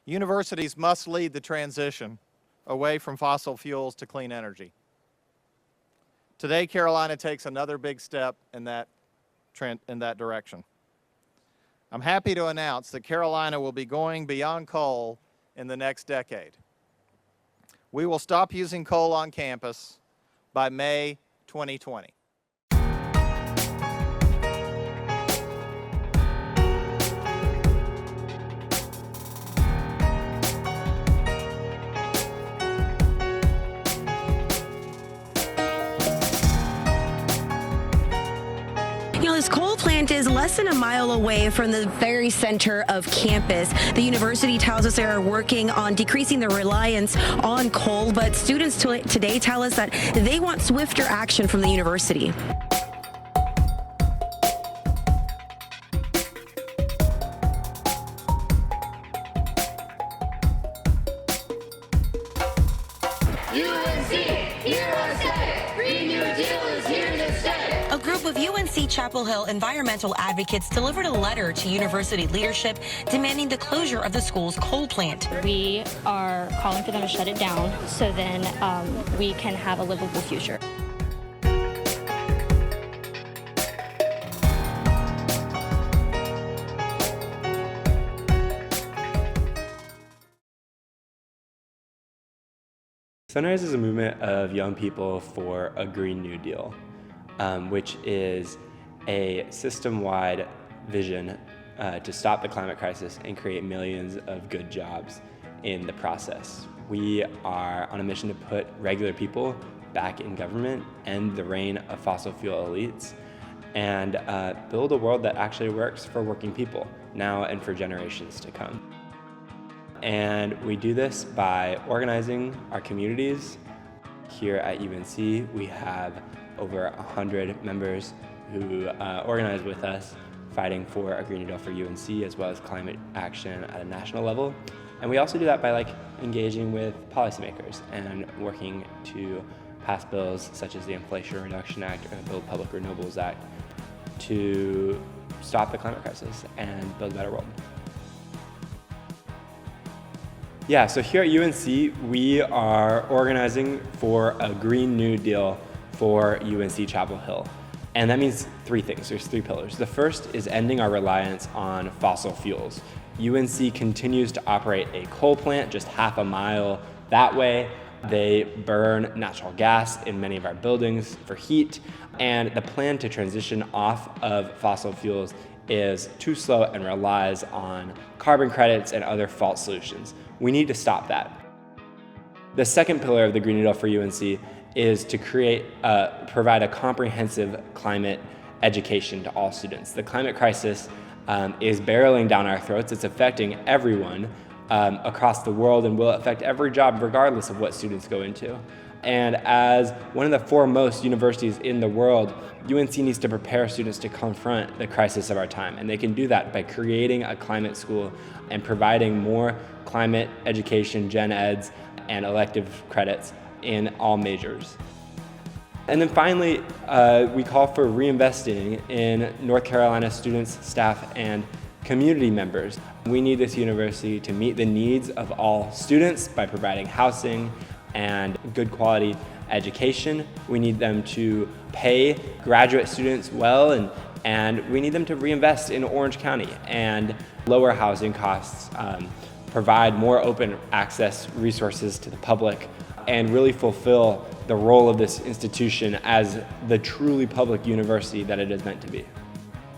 Universities must lead the transition away from fossil fuels to clean energy. Today, Carolina takes another big step in that direction. I'm happy to announce that Carolina will be going beyond coal in the next decade. We will stop using coal on campus by May 2020. This coal plant is less than a mile away from the very center of campus. The university tells us they are working on decreasing their reliance on coal, but students today tell us that they want swifter action from the university. A group of UNC-Chapel Hill environmental advocates delivered a letter to university leadership demanding the closure of the school's coal plant. We are calling for them to shut it down so then we can have a livable future. Sunrise is a movement of young people for a Green New Deal, which is a system-wide vision to stop the climate crisis and create millions of good jobs in the process. We are on a mission to put regular people back in government, end the reign of fossil fuel elites, and build a world that actually works for working people now and for generations to come. And we do this by organizing our communities. Here at UNC, we have over 100 members who organize with us, fighting for a Green New Deal for UNC, as well as climate action at a national level. And we also do that by engaging with policymakers and working to pass bills such as the Inflation Reduction Act or the Build Public Renewables Act to stop the climate crisis and build a better world. Yeah, so here at UNC, we are organizing for a Green New Deal for UNC-Chapel Hill. And that means three things. There's three pillars. The first is ending our reliance on fossil fuels. UNC continues to operate a coal plant just half a mile that way. They burn natural gas in many of our buildings for heat. And the plan to transition off of fossil fuels is too slow and relies on carbon credits and other false solutions. We need to stop that. The second pillar of the Green New Deal for UNC is to provide a comprehensive climate education to all students. The climate crisis is barreling down our throats. It's affecting everyone across the world and will affect every job regardless of what students go into. And as one of the foremost universities in the world, UNC needs to prepare students to confront the crisis of our time. And they can do that by creating a climate school and providing more climate education, gen eds, and elective credits in all majors. And then finally, we call for reinvesting in North Carolina students, staff, and community members. We need this university to meet the needs of all students by providing housing and good quality education. We need them to pay graduate students well, and we need them to reinvest in Orange County and lower housing costs, provide more open access resources to the public, and really fulfill the role of this institution as the truly public university that it is meant to be.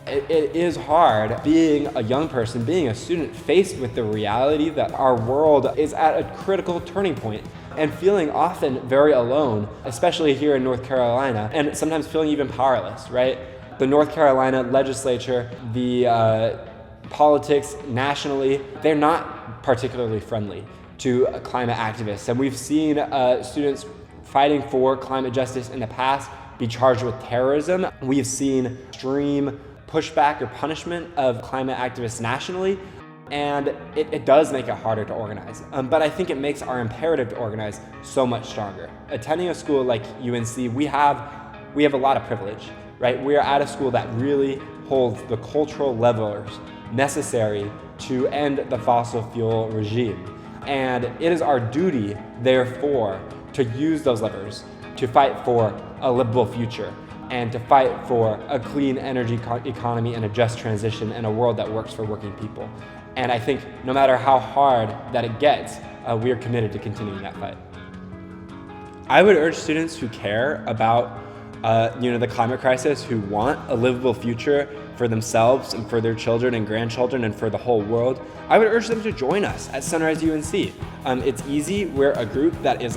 It is hard being a young person, being a student, faced with the reality that our world is at a critical turning point and feeling often very alone, especially here in North Carolina, and sometimes feeling even powerless, right? The North Carolina legislature, the politics nationally, they're not particularly friendly to climate activists. And we've seen students fighting for climate justice in the past be charged with terrorism. We've seen extreme pushback or punishment of climate activists nationally, and it does make it harder to organize. But I think it makes our imperative to organize so much stronger. Attending a school like UNC, we have a lot of privilege, right? We are at a school that really holds the cultural levers necessary to end the fossil fuel regime. And it is our duty, therefore, to use those levers to fight for a livable future and to fight for a clean energy economy and a just transition and a world that works for working people. And I think no matter how hard that it gets, we are committed to continuing that fight. I would urge students who care about the climate crisis, who want a livable future for themselves and for their children and grandchildren and for the whole world, I would urge them to join us at Sunrise UNC. It's easy. We're a group that is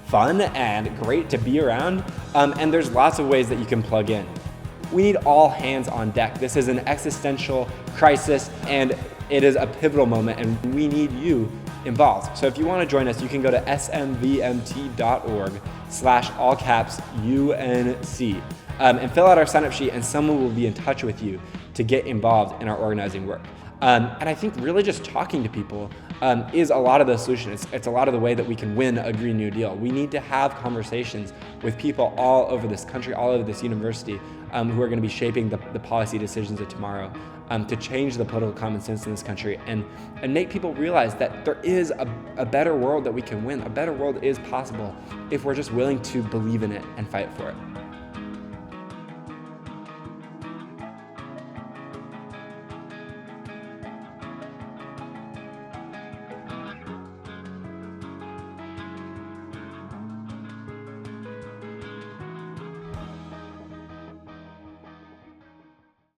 fun and great to be around, and there's lots of ways that you can plug in. We need all hands on deck. This is an existential crisis, and it is a pivotal moment, and we need you involved. So if you want to join us, you can go to smvmt.org/UNC and fill out our sign-up sheet, and someone will be in touch with you to get involved in our organizing work. And I think really just talking to people is a lot of the solution. It's a lot of the way that we can win a Green New Deal. We need to have conversations with people all over this country, all over this university, who are going to be shaping the policy decisions of tomorrow, to change the political common sense in this country and make people realize that there is a better world that we can win. A better world is possible if we're just willing to believe in it and fight for it.